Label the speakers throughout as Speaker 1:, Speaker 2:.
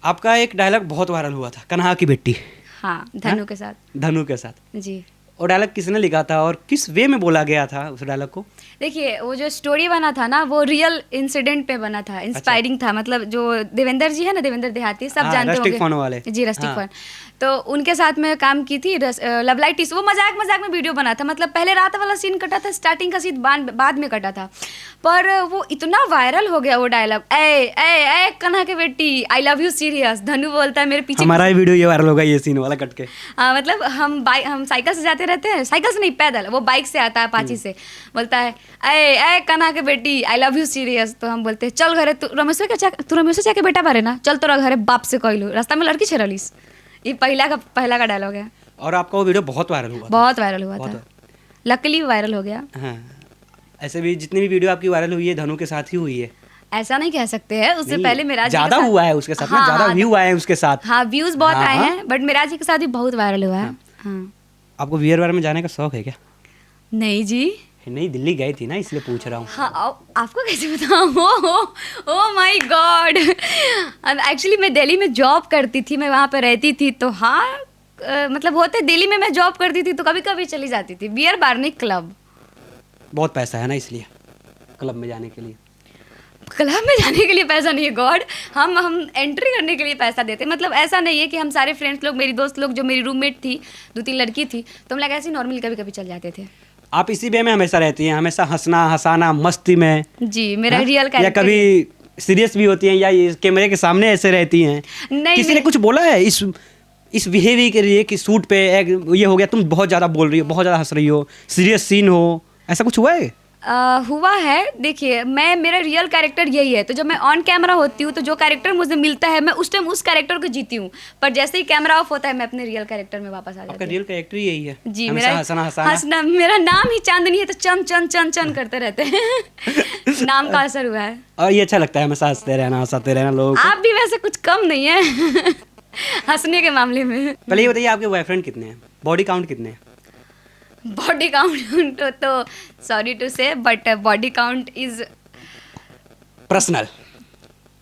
Speaker 1: आपका एक डायलॉग बहुत वायरल हुआ था, कन्हा की बेटी।
Speaker 2: हाँ, धनु के साथ।
Speaker 1: धनु के साथ
Speaker 2: जी।
Speaker 1: और डायलॉग किसने लिखा था और किस वे में बोला गया था उस डायलॉग को?
Speaker 2: देखिए, वो जो स्टोरी बना था ना, वो रियल इंसिडेंट पे बना था, इंस्पायरिंग था। मतलब जो देवेंद्र जी है ना, देवेंद्र देहाती, सब जानते होंगे।
Speaker 1: रस्टिक फन वाले।
Speaker 2: जी, रस्टिक
Speaker 1: हाँ।
Speaker 2: फन। तो उनके साथ मैं काम की थी। लव लाइट टीस, वो मजाक मजाक में वीडियो बना था। मतलब पहले रात वाला सीन कटा था, स्टार्टिंग का सीन बाद में कटा था। पर वो इतना वायरल हो गया वो डायलॉग, ए ए ए कन्हा के बेटी, आई लव यू सीरियस। धनु बोलता है मेरे पीछे।
Speaker 1: हमारा ही वीडियो ये वायरल होगा, ये सीन वाला कट के।
Speaker 2: हाँ, मतलब हम साइकिल से जाते रहते हैं, साइकिल से नहीं पैदल, वो बाइक से आता है अपाची से। बोलता है ए ए कन्हा के बेटी, आई लव यू सीरियस। तो हम बोलते हैं चल घरे, तू रमेश के बेटा बारे ना, चल तोरा घरे बाप से कहलू, रास्ता में लड़की छेड़लिस। ये पहला का डायलॉग है।
Speaker 1: और आपका वो वीडियो बहुत वायरल हुआ था।
Speaker 2: बहुत वायरल हुआ था, लकीली वायरल हो गया।
Speaker 1: हाँ, ऐसे भी जितनी भी वीडियो आपकी वायरल हुई है धनु के साथ ही हुई है।
Speaker 2: ऐसा नहीं कह सकते हैं, उससे पहले मेराज जी
Speaker 1: ज्यादा हुआ है उसके साथ ना, ज्यादा व्यू आए हैं उसके साथ।
Speaker 2: हाँ, व्यूज बहुत आए हैं, बट मेराज जी के साथ भी बहुत वायरल हुआ है। हाँ।
Speaker 1: आपको वीआर में जाने का शौक है क्या?
Speaker 2: नहीं जी।
Speaker 1: नहीं, दिल्ली गई थी ना, इसलिए पूछ रहा हूँ।
Speaker 2: हाँ, आपको कैसे बताऊँ? Oh my God. एक्चुअली मैं दिल्ली में जॉब करती थी, मैं वहाँ पे रहती थी। तो हाँ, मतलब होते दिल्ली में मैं जॉब करती थी, तो कभी कभी चली जाती थी। बियर बार नहीं, क्लब।
Speaker 1: बहुत पैसा है ना, इसलिए क्लब में जाने के लिए।
Speaker 2: क्लब में जाने के लिए पैसा नहीं है गॉड, हम एंट्री करने के लिए पैसा देते हैं। मतलब ऐसा नहीं है कि हम सारे फ्रेंड्स लोग, मेरी दोस्त लोग, जो मेरी रूममेट थी, 2-3 लड़की थी, तो हम लोग ऐसे नॉर्मली कभी कभी चल जाते थे।
Speaker 1: आप इसी वे में हमेशा रहती हैं, हमेशा हंसना हंसाना मस्ती में?
Speaker 2: जी, मेरा रियल
Speaker 1: या
Speaker 2: कैरेक्टर।
Speaker 1: कभी सीरियस भी होती हैं या ये कैमरे के सामने ऐसे रहती हैं?
Speaker 2: नहीं,
Speaker 1: किसी ने कुछ बोला है इस बिहेवियर के लिए कि शूट पे ये हो गया, तुम बहुत ज़्यादा बोल रही हो, बहुत ज़्यादा हंस रही हो, सीरियस सीन हो, ऐसा कुछ हुआ है?
Speaker 2: हुआ है। देखिए, मेरा रियल कैरेक्टर यही है। तो जब मैं ऑन कैमरा होती हूँ, तो जो कैरेक्टर मुझे मिलता है, मैं उस टाइम उस कैरेक्टर को जीती हूँ। पर जैसे ही कैमरा ऑफ होता है, मैं अपने रियल कैरेक्टर में वापस आ जाती हूँ।
Speaker 1: आपका रियल कैरेक्टर यही है?
Speaker 2: जी,
Speaker 1: हमेशा
Speaker 2: मेरा हंसना। मेरा नाम ही चांदनी है, तो चन चन चन चन करते रहते हैं। नाम का असर हुआ है।
Speaker 1: और ये अच्छा लगता है हमेशा हंसते रहना, हंसाते रहना लोगों को।
Speaker 2: आप भी वैसे कुछ कम नहीं है हंसने के मामले में।
Speaker 1: पहले ये बताइए, आपके बॉयफ्रेंड कितने हैं? बॉडी काउंट कितने हैं?
Speaker 2: बॉडी काउंट तो सॉरी टू से, but body count is
Speaker 1: personal,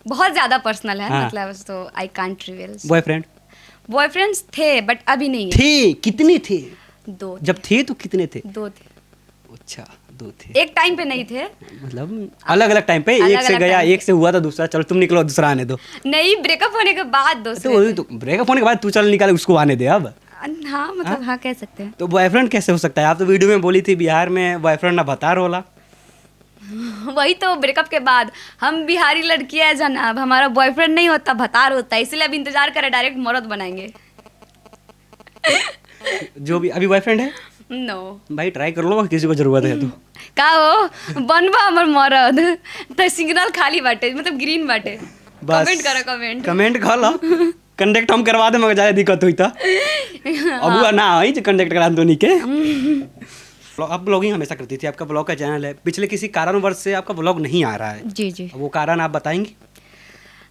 Speaker 2: बहुत ज़्यादा पर्सनल है।
Speaker 1: हाँ।
Speaker 2: मतलब तो आई कांट रिवील।
Speaker 1: बॉयफ्रेंड्स
Speaker 2: थे, बट अभी नहीं है।
Speaker 1: थे? कितने थे?
Speaker 2: 2
Speaker 1: जब थे तो कितने थे?
Speaker 2: 2 थे।
Speaker 1: अच्छा, 2 थे।
Speaker 2: एक टाइम पे नहीं थे,
Speaker 1: मतलब अलग अलग टाइम पे? एक से
Speaker 2: अलग-अलग
Speaker 1: गया,
Speaker 2: टाइम पे।
Speaker 1: एक से हुआ था दूसरा, चलो तुम निकलो, दूसरा आने दो।
Speaker 2: नहीं, ब्रेकअप होने के बाद
Speaker 1: तो
Speaker 2: दूसरे
Speaker 1: वही तो, ब्रेकअप होने के बाद तू चल निकाल, उसको आने दे अब।
Speaker 2: हाँ, मतलब हाँ कह सकते हैं।
Speaker 1: तो बॉयफ्रेंड कैसे हो सकता है? आप तो वीडियो में बोली थी बिहार में बॉयफ्रेंड ना भतार होला।
Speaker 2: वही तो, ब्रेकअप के बाद हम बिहारी लड़कियां हैं जनाब, हमारा बॉयफ्रेंड नहीं होता, भतार होता है। इसलिए अब इंतजार करें, डायरेक्ट मर्द बनाएंगे।
Speaker 1: जो भी अभी बॉयफ्रेंड है?
Speaker 2: नो
Speaker 1: भाई ट्राई कर लो, किसी को जरूरत है तो।
Speaker 2: का हो बनबा हमर मरद, तो सिग्नल खाली बाटे, मतलब ग्रीन बाटे।
Speaker 1: बस
Speaker 2: कमेंट करो,
Speaker 1: कमेंट कर लो। कंडक्ट हम करवा दे, मगर ज़्यादा दिक्कत हुई था अब ना आई जो कंडक्ट करा दो के। आप ब्लॉगिंग हमेशा करती थी, आपका ब्लॉग का चैनल है, पिछले किसी कारणवश से आपका ब्लॉग नहीं आ रहा है।
Speaker 2: जी जी
Speaker 1: वो कारण आप बताएंगी?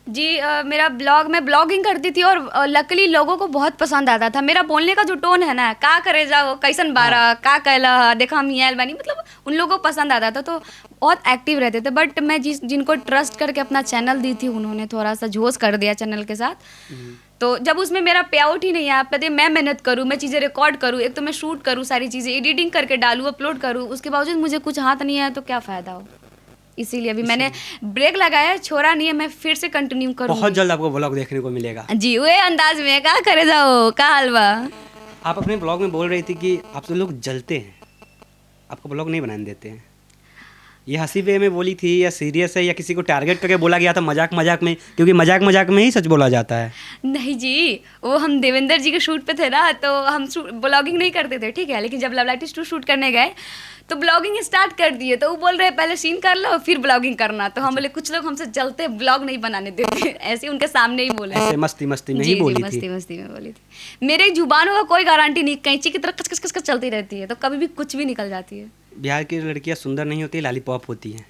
Speaker 2: जी। मेरा मैं ब्लॉगिंग करती थी, और लकीली लोगों को बहुत पसंद आता था। मेरा बोलने का जो टोन है ना, का करे जाओ, कैसन बारा, का कहला, देखा हम यहाँ बानी, मतलब उन लोगों को पसंद आता था, तो बहुत एक्टिव रहते थे। बट मैं जिनको ट्रस्ट करके अपना चैनल दी थी, उन्होंने थोड़ा सा झोस कर दिया चैनल के साथ। तो जब उसमें मेरा पे आउट ही नहीं है, आप कहते मैं मेहनत करूँ, मैं चीज़ें रिकॉर्ड करूँ, एक तो मैं शूट करूँ, सारी चीज़ें एडिटिंग करके डालूँ, अपलोड करूँ, उसके बावजूद मुझे कुछ हाथ नहीं आया, तो क्या फ़ायदा हो। इसीलिए अभी मैंने ब्रेक लगाया, छोड़ा नहीं है, मैं फिर से कंटिन्यू करूँ।
Speaker 1: बहुत जल्द आपको ब्लॉग देखने को मिलेगा
Speaker 2: जी, वे अंदाज में का करे जाओ, का हलवा।
Speaker 1: आप अपने ब्लॉग में बोल रही थी कि आपसे लोग जलते हैं, आपको ब्लॉग नहीं बनाने देते हैं। ये हंसी वे में बोली थी या सीरियस है, या किसी को टारगेट करके बोला गया था मजाक मजाक में? क्योंकि मजाक मजाक में ही सच बोला जाता है।
Speaker 2: नहीं जी, वो हम देवेंद्र जी के शूट पे थे ना, तो हम ब्लॉगिंग नहीं करते थे, ठीक है। लेकिन जब लव लाइट 2 शूट करने गए, तो ब्लॉगिंग स्टार्ट कर दिए। तो वो बोल रहे पहले सीन कर लो, फिर ब्लॉगिंग करना। तो हम बोले कुछ लोग हमसे जलते, ब्लॉग नहीं बनाने देते। ऐसे उनके सामने ही बोले,
Speaker 1: ऐसे मस्ती मस्ती में
Speaker 2: जी
Speaker 1: ही बोली
Speaker 2: जी,
Speaker 1: थी।
Speaker 2: मस्ती मस्ती में बोली थी। मेरे जुबानों का कोई गारंटी नहीं, कैंची की तरह कच कच कच चलती रहती है, तो कभी भी कुछ भी निकल जाती है।
Speaker 1: बिहार की लड़कियां सुंदर नहीं होती, लॉलीपॉप होती हैं।